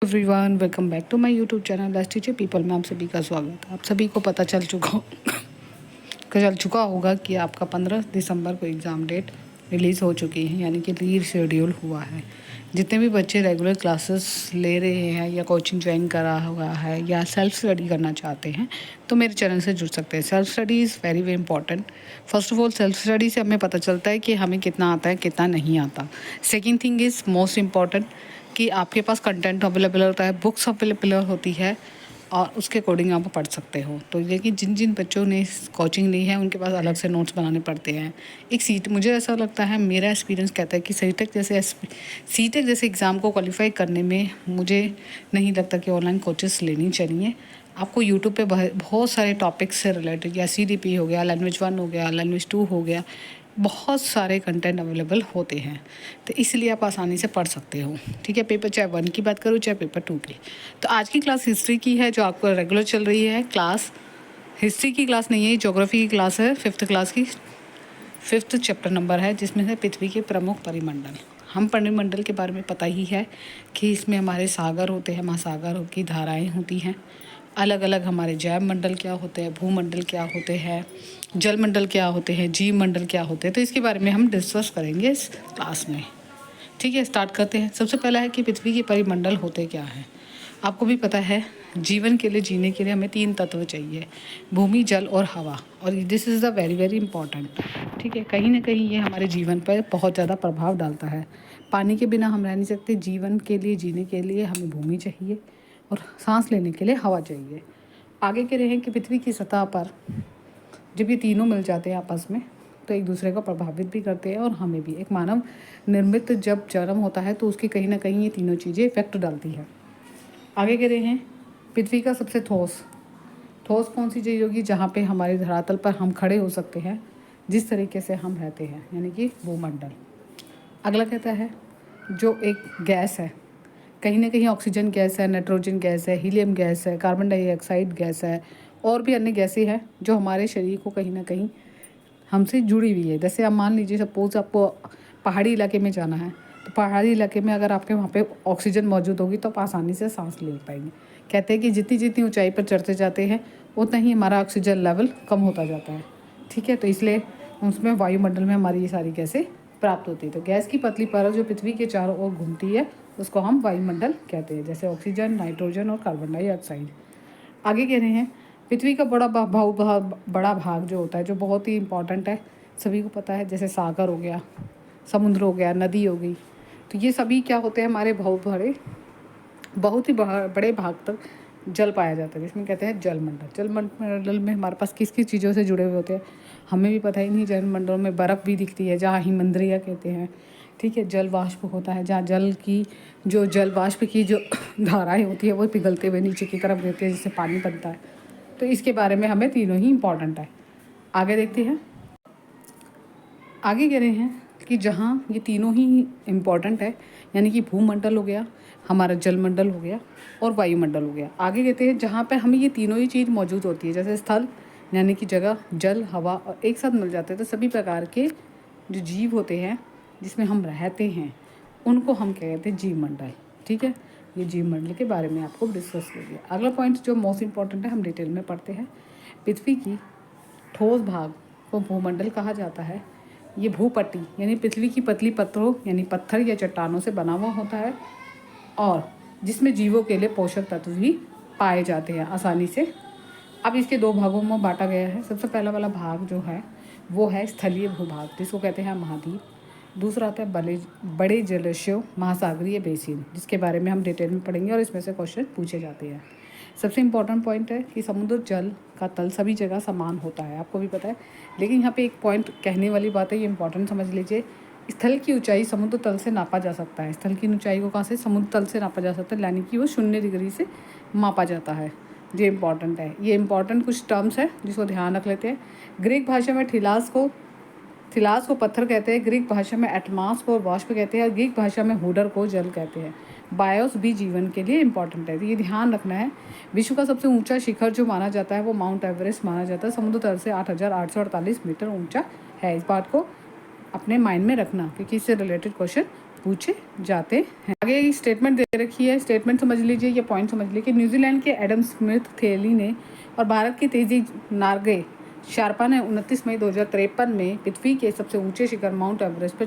Everyone welcome back to my YouTube channel let's teach people में आप सभी का स्वागत है। आप सभी को पता चल चुका होगा कि आपका 15 दिसंबर को एग्ज़ाम डेट रिलीज़ हो चुकी है, यानी कि री शेड्यूल हुआ है। जितने भी बच्चे रेगुलर क्लासेस ले रहे हैं या कोचिंग ज्वाइन करा हुआ है या सेल्फ स्टडी करना चाहते हैं तो मेरे चैनल से जुड़ सकते हैं। Self study is very very important. First of all self study से हमें पता चलता है कि हमें कितना आता है कितना नहीं आता। Second thing is most important कि आपके पास कंटेंट अवेलेबल होता है, बुक्स अवेलेबल होती है और उसके अकॉर्डिंग आप पढ़ सकते हो। तो लेकिन जिन जिन बच्चों ने कोचिंग ली है उनके पास अलग से नोट्स बनाने पड़ते हैं। एक सीट मुझे ऐसा लगता है, मेरा एक्सपीरियंस कहता है कि सीटेक जैसे एग्ज़ाम को क्वालिफाई करने में मुझे नहीं लगता कि ऑनलाइन कोचेस लेनी चाहिए। आपको यूट्यूब पे बहुत सारे टॉपिक्स से रिलेटेड या CDP हो गया, लैंग्वेज 1 हो गया, लैंग्वेज 2 हो गया, बहुत सारे कंटेंट अवेलेबल होते हैं। तो इसलिए आप आसानी से पढ़ सकते हो। ठीक है, पेपर चाहे 1 की बात करूँ चाहे पेपर 2 की। तो आज की क्लास हिस्ट्री की है जो आपको रेगुलर चल रही है क्लास। हिस्ट्री की क्लास नहीं है, ज्योग्राफी की क्लास है, 5th क्लास की 5th चैप्टर नंबर है, जिसमें से पृथ्वी के प्रमुख परिमंडल। हम परिमंडल के बारे में पता ही है कि इसमें हमारे सागर होते हैं, महासागर की धाराएं होती हैं। अलग अलग हमारे जैव मंडल क्या होते हैं, भूमंडल क्या होते हैं, जल मंडल क्या होते हैं, जीव मंडल क्या होते हैं। तो इसके बारे में हम डिस्कस करेंगे इस क्लास में। ठीक है, स्टार्ट करते हैं। सबसे पहला है कि पृथ्वी के परिमंडल होते क्या हैं। आपको भी पता है जीवन के लिए, जीने के लिए हमें 3 तत्व चाहिए, भूमि, जल और हवा। और this is the very very important. ठीक है, कहीं ना कहीं ये हमारे जीवन पर बहुत ज़्यादा प्रभाव डालता है। पानी के बिना हम रह नहीं सकते। जीवन के लिए, जीने के लिए हमें भूमि चाहिए और सांस लेने के लिए हवा चाहिए। आगे कह रहे हैं कि पृथ्वी की सतह पर जब ये तीनों मिल जाते हैं आपस में तो एक दूसरे को प्रभावित भी करते हैं और हमें भी। एक मानव निर्मित जब जन्म होता है तो उसकी कहीं ना कहीं ये तीनों चीज़ें इफेक्ट डालती है। आगे कह रहे हैं पृथ्वी का सबसे ठोस कौन सी चीज़ होगी जहाँ पे हमारे धरातल पर हम खड़े हो सकते हैं जिस तरीके से हम रहते हैं, यानी कि भूमंडल। अगला कहता है जो एक गैस है, कहीं ना कहीं ऑक्सीजन गैस है, नाइट्रोजन गैस है, हीलियम गैस है, कार्बन डाइऑक्साइड गैस है और भी अन्य गैसें हैं जो हमारे शरीर को कहीं ना कहीं हमसे जुड़ी हुई है। जैसे आप मान लीजिए सपोज़ आपको पहाड़ी इलाके में जाना है तो पहाड़ी इलाके में अगर आपके वहाँ पे ऑक्सीजन मौजूद होगी तो आप आसानी से सांस ले पाएंगे। कहते हैं कि जितनी जितनी ऊंचाई पर चढ़ते जाते हैं उतना ही हमारा ऑक्सीजन लेवल कम होता जाता है। ठीक है, तो इसलिए उसमें वायुमंडल में हमारी ये सारी गैसें प्राप्त होती है। तो गैस की पतली परत जो पृथ्वी के चारों ओर घूमती है उसको हम वायुमंडल कहते हैं, जैसे ऑक्सीजन, नाइट्रोजन और कार्बन डाइऑक्साइड। आगे कह रहे हैं पृथ्वी का बड़ा भाग जो होता है, जो बहुत ही इंपॉर्टेंट है, सभी को पता है, जैसे सागर हो गया, समुद्र हो गया, नदी हो गई। तो ये सभी क्या होते हैं, हमारे बहुत ही बड़े भाग तक जल पाया जाता है, जिसमें कहते हैं जलमंडल। जलमंडल में हमारे पास किस किस चीज़ों से जुड़े हुए होते हैं हमें भी पता ही नहीं। जलमंडल में बर्फ़ भी दिखती है जहाँ हिमंद्रिया कहते हैं। ठीक है, जल वाष्प होता है जहाँ जल वाष्प की जो धाराएं होती है वो पिघलते हुए नीचे की तरफ गिरती है जिससे पानी बनता है। तो इसके बारे में हमें तीनों ही इम्पॉर्टेंट है। आगे देखते हैं। आगे कह रहे हैं कि जहाँ ये तीनों ही इम्पॉर्टेंट है, यानी कि भूमंडल हो गया, हमारा जलमंडल हो गया और वायुमंडल हो गया। आगे कहते हैं जहाँ पे हमें ये तीनों ही चीज़ मौजूद होती है, जैसे स्थल यानी कि जगह, जल, हवा और एक साथ मिल जाते हैं, तो सभी प्रकार के जो जीव होते हैं जिसमें हम रहते हैं उनको हम क्या कहते हैं, जीवमंडल। ठीक है, ये जीवमंडल के बारे में आपको डिस्कस कर दिया। अगला पॉइंट जो मोस्ट इम्पॉर्टेंट है हम डिटेल में पढ़ते हैं। पृथ्वी की ठोस भाग को भूमंडल कहा जाता है। ये भूपट्टी यानी पृथ्वी की पतली पत्थरों यानी पत्थर या चट्टानों से बना हुआ होता है और जिसमें जीवों के लिए पोषक तत्व भी पाए जाते हैं आसानी से। अब इसके 2 भागों में बांटा गया है। सबसे पहला वाला भाग जो है वो है स्थलीय भूभाग, जिसको कहते हैं महाद्वीप। दूसरा आता है बड़े जलाशयों, महासागरीय बेसिन, जिसके बारे में हम डिटेल में पढ़ेंगे और इसमें से क्वेश्चन पूछे जाते हैं। सबसे इम्पॉर्टेंट पॉइंट है कि समुद्र जल का तल सभी जगह समान होता है, आपको भी पता है। लेकिन यहाँ पे एक पॉइंट कहने वाली बात है, ये इंपॉर्टेंट समझ लीजिए। स्थल की ऊंचाई समुद्र तल से नापा जा सकता है। स्थल की ऊंचाई को कहाँ से, समुद्र तल से नापा जा सकता है, यानी कि वो 0 डिग्री से मापा जाता है। ये इंपॉर्टेंट है। ये इंपॉर्टेंट कुछ टर्म्स है जिसको ध्यान रख लेते हैं। ग्रीक भाषा में थिलास को पत्थर कहते हैं, ग्रीक भाषा में एटमास को वाष्प कहते हैं, ग्रीक भाषा में हुडर को जल कहते हैं। बायोस भी जीवन के लिए इंपॉर्टेंट है, तो ये ध्यान रखना है। विश्व का सबसे ऊंचा शिखर जो माना जाता है वो माउंट एवरेस्ट माना जाता है। समुद्र तल से 8,848 मीटर ऊंचा है। इस बात को अपने माइंड में रखना क्योंकि इससे रिलेटेड क्वेश्चन पूछे जाते हैं। आगे स्टेटमेंट दे रखी है, स्टेटमेंट समझ लीजिए, ये पॉइंट समझ लीजिए कि न्यूजीलैंड के एडम स्मिथ थेली ने और भारत की तेजी नार्गे शार्पा ने 29 मई 2053 में पृथ्वी के सबसे ऊंचे शिखर माउंट एवरेस्ट पर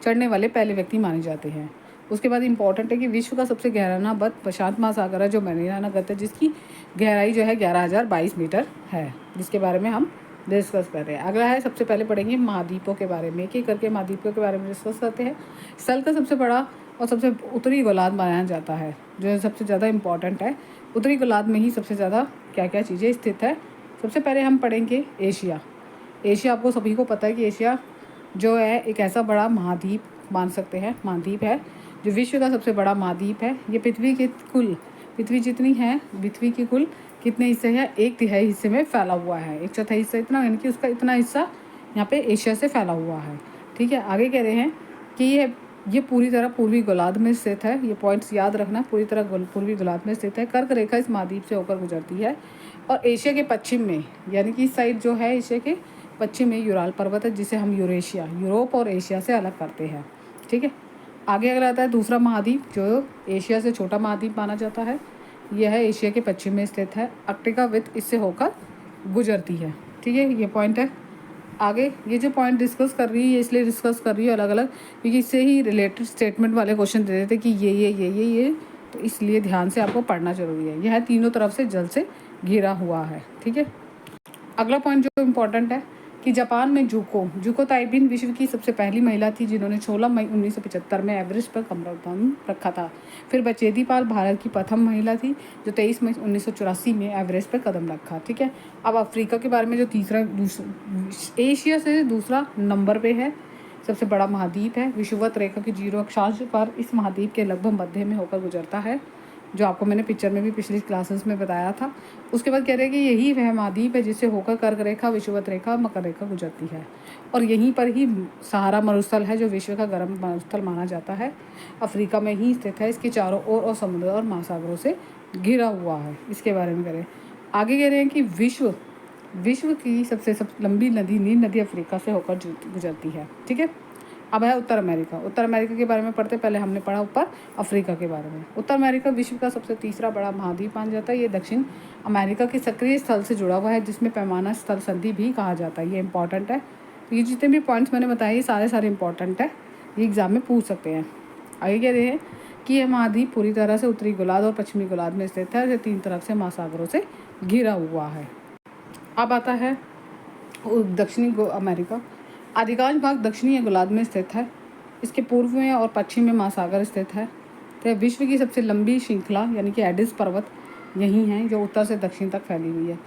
चढ़ने वाले पहले व्यक्ति माने जाते हैं। उसके बाद इंपॉर्टेंट है कि विश्व का सबसे गहरा बत प्रशांत महासागर है, जो मैरियाना गत है, जिसकी गहराई जो है 11,022 मीटर है, जिसके बारे में हम डिस्कस कर रहे हैं। अगला है, सबसे पहले पढ़ेंगे महाद्वीपों के बारे में, एक करके महाद्वीपों के बारे में डिस्कस करते हैं। स्थल का सबसे बड़ा और सबसे उत्तरी गोलार्ध माना जाता है, जो सबसे ज़्यादा इम्पॉर्टेंट है। उत्तरी गोलार्ध में ही सबसे ज़्यादा क्या क्या चीज़ें स्थित है। सबसे पहले हम पढ़ेंगे एशिया। एशिया आपको सभी को पता है कि एशिया जो है एक ऐसा बड़ा महाद्वीप मान सकते हैं, महाद्वीप है जो विश्व का सबसे बड़ा महाद्वीप है। ये पृथ्वी जितनी है, पृथ्वी की कुल कितने हिस्से हैं, 1/3 हिस्से में फैला हुआ है। 1/4 हिस्सा इतना, यानी कि उसका इतना हिस्सा यहाँ पे एशिया से फैला हुआ है। ठीक है, आगे कह रहे हैं कि ये पूरी तरह पूर्वी गोलार्ध में स्थित है। ये पॉइंट्स याद रखना, पूरी तरह पूर्वी गोलार्ध में स्थित है। कर्क रेखा इस महाद्वीप से होकर गुजरती है और एशिया के पश्चिम में, यानी कि इस साइड जो है एशिया के पश्चिम में यूराल पर्वत है, जिसे हम यूरेशिया, यूरोप और एशिया से अलग करते हैं। ठीक है, आगे अगला आता है दूसरा महाद्वीप, जो एशिया से छोटा महाद्वीप माना जाता है। यह है एशिया के पश्चिम में स्थित है। अर्कटिका वृत्त इससे होकर गुजरती है। ठीक है, ये पॉइंट है। आगे ये जो पॉइंट डिस्कस कर रही है, इसलिए डिस्कस कर रही है अलग अलग, क्योंकि इससे ही रिलेटेड स्टेटमेंट वाले क्वेश्चन दे देते कि ये, तो इसलिए ध्यान से आपको पढ़ना जरूरी है। यह तीनों तरफ से जल से घिरा हुआ है। ठीक है, अगला पॉइंट जो इम्पोर्टेंट है कि जापान में जूको ताइबिन विश्व की सबसे पहली महिला थी, जिन्होंने 16 मई 1975 में एवरेस्ट पर कदम रखा था। फिर बचेती पाल भारत की प्रथम महिला थी, जो 23 मई 1984 में एवरेस्ट पर कदम रखा। ठीक है, अब अफ्रीका के बारे में, जो एशिया से दूसरा नंबर पे है, सबसे बड़ा महाद्वीप है। विषुवत रेखा के 0 अक्षांश पर इस महाद्वीप के लगभग मध्य में होकर गुजरता है, जो आपको मैंने पिक्चर में भी पिछली क्लासेस में बताया था। उसके बाद कह रहे हैं कि यही वह महाद्वीप है जिससे होकर कर्क रेखा, विषुवत रेखा, मकर रेखा गुजरती है, और यहीं पर ही सहारा मरुस्थल है, जो विश्व का गर्म मरुस्थल माना जाता है। अफ्रीका में ही स्थित है। इसके चारों ओर और समुद्र और महासागरों से घिरा हुआ है। इसके बारे में करें, आगे कह रहे हैं कि विश्व की सबसे लंबी नदी नील नदी अफ्रीका से होकर गुजरती है। ठीक है, अब है उत्तर अमेरिका के बारे में पढ़ते। पहले हमने पढ़ा ऊपर अफ्रीका के बारे में। उत्तर अमेरिका विश्व का सबसे तीसरा बड़ा महाद्वीप माना जाता है। ये दक्षिण अमेरिका के सक्रिय स्थल से जुड़ा हुआ है, जिसमें पैमाना स्थल संधि भी कहा जाता है। ये इंपॉर्टेंट है। तो ये जितने भी पॉइंट्स मैंने बताए, ये सारे इंपॉर्टेंट है, ये एग्जाम में पूछ सकते हैं। आगे कह रहे हैं कि यह महाद्वीप पूरी तरह से उत्तरी गोलार्ध और पश्चिमी गोलार्ध में स्थित है, जो 3 तरफ से महासागरों से घिरा हुआ है। अब आता है दक्षिणी अमेरिका। अधिकांश भाग दक्षिणी गोलार्ध में स्थित है। इसके पूर्व में और पश्चिम में महासागर स्थित है। तो विश्व की सबसे लंबी श्रृंखला, यानी कि एडिस पर्वत यही है, जो उत्तर से दक्षिण तक फैली हुई है।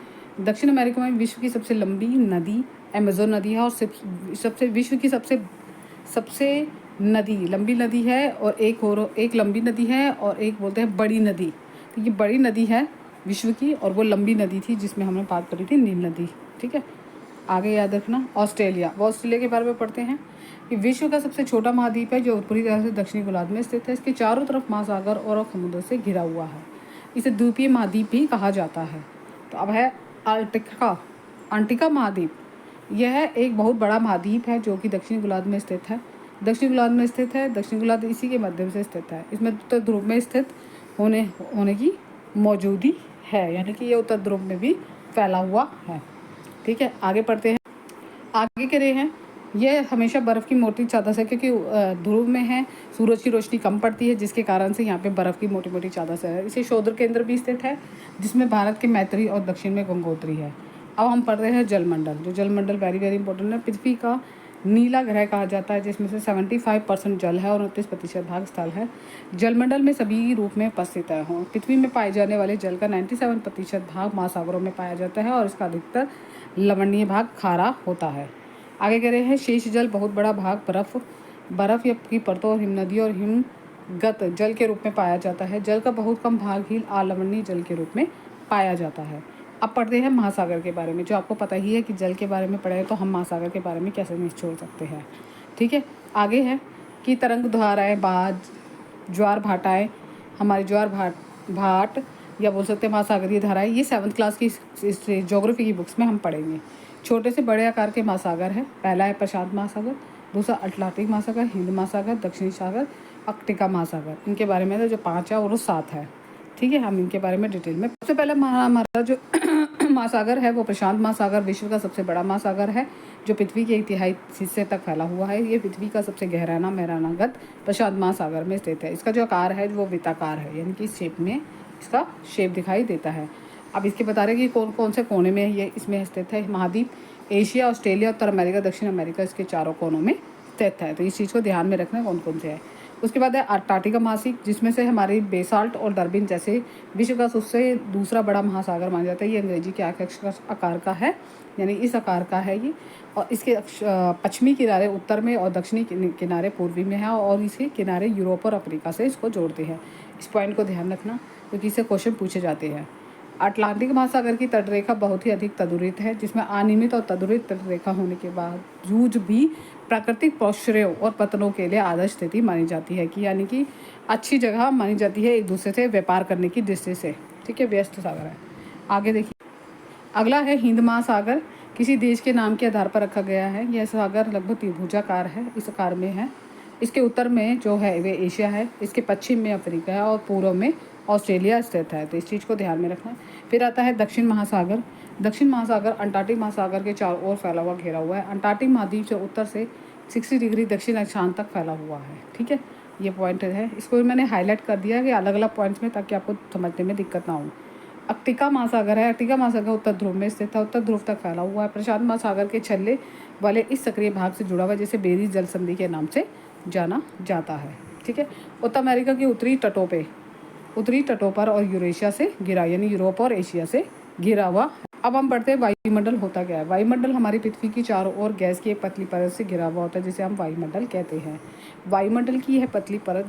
दक्षिण अमेरिका में विश्व की सबसे लंबी नदी अमेज़न नदी है, और विश्व की सबसे लंबी नदी है, और एक लंबी नदी है, और एक बोलते हैं बड़ी नदी। तो ये बड़ी नदी है विश्व की, और वो लंबी नदी थी जिसमें हमने बात करी थी, नील नदी। ठीक है, आगे याद रखना ऑस्ट्रेलिया के बारे में पढ़ते हैं कि विश्व का सबसे छोटा महाद्वीप है, जो पूरी तरह से दक्षिणी गोलार्ध में स्थित है। इसके चारों तरफ महासागर और समुद्र से घिरा हुआ है। इसे द्वीपीय महाद्वीप भी कहा जाता है। तो अब है अंटार्कटिका महाद्वीप। यह एक बहुत बड़ा महाद्वीप है, जो कि दक्षिणी गोलार्ध में स्थित है। दक्षिणी गोलार्ध इसी के मध्य से स्थित है। इसमें उत्तर ध्रुव में स्थित होने की मौजूदी है, यानी कि ये उत्तर ध्रुव में भी फैला हुआ है। ठीक है, आगे पढ़ते हैं। आगे कह रहे हैं यह हमेशा बर्फ़ की मोटी चादर से, क्योंकि ध्रुव में है, सूरज की रोशनी कम पड़ती है, जिसके कारण से यहाँ पे बर्फ़ की मोटी मोटी चादर से है। इसे शोध केंद्र भी स्थित है, जिसमें भारत के मैत्री और दक्षिण में गंगोत्री है। अब हम पढ़ रहे हैं जलमंडल। जो जलमंडल वेरी वेरी इंपॉर्टेंट है। पृथ्वी का नीला ग्रह कहा जाता है, जिसमें से 75% जल है और 29% भाग स्थल है। जलमंडल में सभी रूप में उपस्थित है। पृथ्वी में पाए जाने वाले जल का 97% भाग महासागरों में पाया जाता है, और इसका अधिकतर लवणीय भाग खारा होता है। आगे कह रहे हैं शेष जल बहुत बड़ा भाग बर्फ की परतों और हिमनदियों और हिमगत जल के रूप में पाया जाता है। जल का बहुत कम भाग ही अलवणीय जल के रूप में पाया जाता है। अब पढ़ते हैं महासागर के बारे में। जो आपको पता ही है कि जल के बारे में पढ़े, तो हम महासागर के बारे में कैसे नहीं छोड़ सकते हैं। ठीक है, आगे है कि तरंग धाराएं, बाढ़, ज्वार भाटाएँ, हमारे ज्वार भाट या बोल सकते हैं महासागरीय धाराएं, ये 7th क्लास की ज्योग्राफी की बुक्स में हम पढ़ेंगे। छोटे से बड़े आकार के महासागर है। पहला है प्रशांत महासागर, दूसरा अटलांटिक महासागर, हिंद महासागर, दक्षिणी सागर, आर्कटिका महासागर। इनके बारे में जो 5 है और वो 7 है। ठीक है, हम इनके बारे में डिटेल में। सबसे पहले हमारा जो महासागर है वो प्रशांत महासागर विश्व का सबसे बड़ा महासागर है, जो पृथ्वी के 1/3 हिस्से तक फैला हुआ है। ये पृथ्वी का सबसे गहरा मेहरानागत प्रशांत महासागर में स्थित है। इसका जो आकार है वो वृत्ताकार है, यानी कि इस शेप में इसका शेप दिखाई देता है। अब इसके बता रहे हैं कि कौन कौन से कोने में ये इसमें स्थित है। महाद्वीप एशिया, ऑस्ट्रेलिया, उत्तर अमेरिका, दक्षिण अमेरिका, इसके चारों कोनों में स्थित है। तो इस चीज़ को ध्यान में रखना कौन कौन से है। उसके बाद है अंटार्कटिका महाद्वीप, जिसमें से हमारी बेसाल्ट और डरबिन जैसे विश्व का सबसे दूसरा बड़ा महासागर माना जाता है। ये अंग्रेजी के आकार का है, यानी इस आकार का है ये। और इसके पश्चिमी किनारे उत्तर में और दक्षिणी किनारे पूर्वी में है, और इसके किनारे यूरोप और अफ्रीका से इसको जोड़ते हैं। इस पॉइंट को ध्यान रखना क्योंकि इससे क्वेश्चन पूछे जाते हैं। अटलांटिक महासागर की तटरेखा बहुत ही अधिक तदुरित है, जिसमें अनियमित और तदुरित तटरेखा होने के बावजूद भी प्राकृतिक पौष्ठयों और पतनों के लिए आदर्श स्थिति मानी जाती है, कि यानी कि अच्छी जगह मानी जाती है एक दूसरे से व्यापार करने की दृष्टि से। ठीक है, व्यस्त सागर है। आगे देखिए, अगला है हिंद महासागर। किसी देश के नाम के आधार पर रखा गया है। यह सागर लगभग त्रिभुजाकार है, इस आकार में है। इसके उत्तर में जो है वे एशिया है, इसके पश्चिम में अफ्रीका है और पूर्व में ऑस्ट्रेलिया स्थित है। तो इस चीज़ को ध्यान में रखना। फिर आता है दक्षिण महासागर। दक्षिण महासागर अंटार्कटिक महासागर के चारों ओर फैला हुआ घिरा हुआ है। अंटार्कटिक महाद्वीप से उत्तर से 60 डिग्री दक्षिण अक्षांश तक फैला हुआ है। ठीक है, ये पॉइंट है। इसको मैंने हाईलाइट कर दिया कि अलग अलग पॉइंट्स में, ताकि आपको समझने में दिक्कत ना हो। आर्कटिका महासागर है। आर्कटिका महासागर उत्तर ध्रुव में स्थित है, उत्तर ध्रुव तक फैला हुआ है। प्रशांत महासागर के छल्ले वाले इस सक्रिय भाग से जुड़ा हुआ है, जिसे बेरीज जल संधि के नाम से जाना जाता है। ठीक है, उत्तर अमेरिका के उत्तरी तटों पर और यूरेशिया से घिरा, यानी यूरोप और एशिया से घिरा हुआ। अब हम बढ़ते हैं वायुमंडल होता क्या है। वायुमंडल हमारी पृथ्वी की चारों ओर गैस की एक पतली परत से घिरा हुआ होता है, जिसे हम वायुमंडल कहते हैं। वायुमंडल की यह पतली परत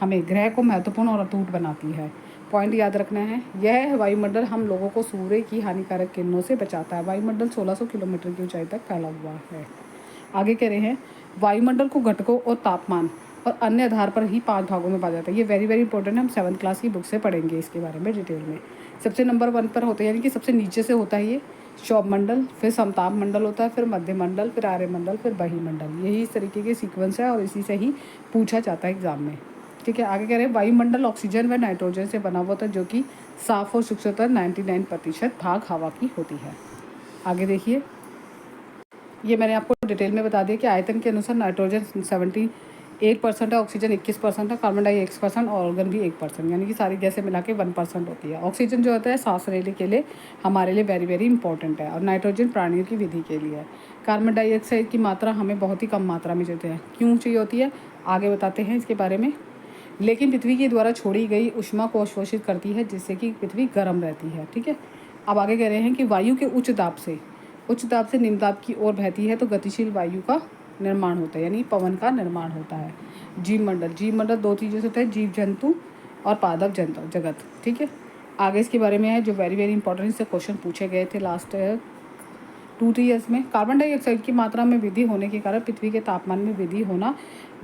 हमें ग्रह को महत्वपूर्ण और अटूट बनाती है। पॉइंट याद रखना है, यह वायुमंडल हम लोगों को सूर्य की हानिकारक किरणों से बचाता है। वायुमंडल 1600 किलोमीटर की ऊंचाई तक फैला हुआ है। आगे कह रहे हैं, वायुमंडल को घटकों और तापमान और अन्य आधार पर ही 5 भागों में बांटा जाता है। ये वेरी वेरी इंपॉर्टेंट है, हम 7th क्लास की बुक से पढ़ेंगे इसके बारे में डिटेल में। सबसे नंबर 1 पर होता है, यानी कि सबसे नीचे से होता है ये क्षोभमंडल, फिर समताप मंडल होता है, फिर मध्यमंडल, फिर आर्यमंडल, फिर बहिमंडल। यही इस तरीके के सीक्वेंस है और इसी से ही पूछा जाता है एग्जाम में। ठीक है, आगे कह रहे हैं, वायुमंडल ऑक्सीजन व नाइट्रोजन से बना हुआ होता है, जो कि साफ और शुद्धता 99% भाग हवा की होती है। आगे देखिए, ये मैंने आपको डिटेल में बता दिया कि आयतन के अनुसार नाइट्रोजन 78% है, ऑक्सीजन 21% है, कार्बन डाइऑक्साइड 1% और ऑर्गन भी 1%, यानी कि सारी गैसें मिला के 1% होती है। ऑक्सीजन जो होता है सांस लेने के लिए हमारे लिए वेरी वेरी इंपॉर्टेंट है, और नाइट्रोजन प्राणियों की विधि के लिए है। कार्बन डाइऑक्साइड की मात्रा हमें बहुत ही कम मात्रा में चाहिए है। क्यों चाहिए होती है, आगे बताते हैं इसके बारे में। लेकिन पृथ्वी के द्वारा छोड़ी गई ऊष्मा को अवशोषित करती है, जिससे कि पृथ्वी गर्म रहती है। ठीक है, अब आगे कह रहे हैं कि वायु के उच्च दाब से निम्न दाब की ओर बहती है तो गतिशील वायु का निर्माण होता है, यानी पवन का निर्माण होता है। जीव मंडल 2 चीज़ों से होता है, जीव जंतु और पादप जगत। ठीक है, आगे इसके बारे में है जो वेरी वेरी इंपॉर्टेंट से क्वेश्चन पूछे गए थे लास्ट 2-3 ईयर्स में। कार्बन डाइऑक्साइड की मात्रा में वृद्धि होने के कारण पृथ्वी के तापमान में वृद्धि होना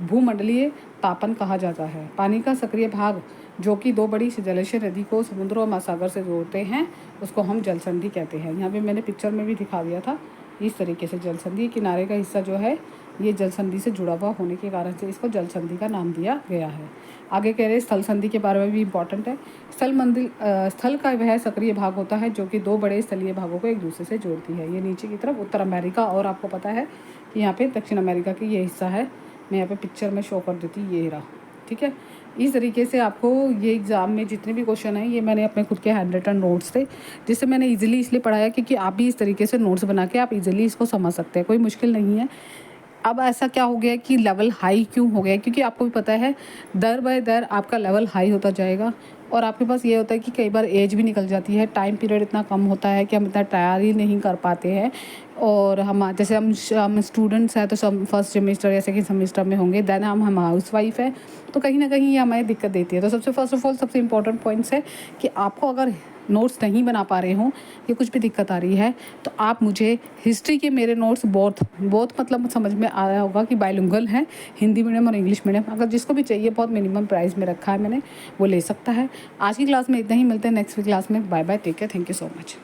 भूमंडलीय तापन कहा जाता है। पानी का सक्रिय भाग, जो कि 2 बड़ी जलाशय नदी को समुद्र और महासागर से जोड़ते हैं, उसको हम जल संधि कहते हैं। यहाँ पे मैंने पिक्चर में भी दिखा दिया था। इस तरीके से जल संधि किनारे का हिस्सा जो है ये जल संधि से जुड़ा हुआ होने के कारण से इसको जल संधि का नाम दिया गया है। आगे कह रहे हैं स्थल संधि के बारे में भी इंपॉर्टेंट है। स्थल का वह सक्रिय भाग होता है जो कि 2 बड़े स्थलीय भागों को एक दूसरे से जोड़ती है। ये नीचे की तरफ उत्तर अमेरिका, और आपको पता है कि यहाँ पे दक्षिण अमेरिका की ये हिस्सा है। मैं यहाँ पे पिक्चर में शो कर देती, ये रहा। ठीक है, इस तरीके से आपको ये एग्ज़ाम में जितने भी क्वेश्चन हैं ये मैंने अपने खुद के हैंड रिटन नोट्स थे, जिससे मैंने इजीली इसलिए पढ़ाया क्योंकि आप भी इस तरीके से नोट्स बना के आप इजीली इसको समझ सकते हैं, कोई मुश्किल नहीं है। अब ऐसा क्या हो गया कि लेवल हाई क्यों हो गया, क्योंकि आपको भी पता है दर बाय दर आपका लेवल हाई होता जाएगा, और आपके पास ये होता है कि कई बार एज भी निकल जाती है, टाइम पीरियड इतना कम होता है कि हम इतना तैयारी नहीं कर पाते हैं। और हम जैसे हम स्टूडेंट्स हैं तो सब फर्स्ट सेमेस्टर या सेकेंड सेमेस्टर में होंगे, देन हम हाउस वाइफ है, तो कहीं ना कहीं ये हमें दिक्कत देती है। तो सबसे फर्स्ट ऑफ ऑल सबसे इंपॉर्टेंट पॉइंट्स है कि आपको अगर नोट्स नहीं बना पा रहे हों या कुछ भी दिक्कत आ रही है तो आप मुझे हिस्ट्री के मेरे नोट्स बहुत मतलब समझ में आया होगा कि बाइलिंगुअल है, हिंदी मीडियम और इंग्लिश मीडियम। अगर जिसको भी चाहिए बहुत मिनिमम प्राइस में रखा है मैंने, वो ले सकता है। आज की क्लास में इतना ही, मिलते हैं नेक्स्ट क्लास में। Bye bye, take care, thank you so much.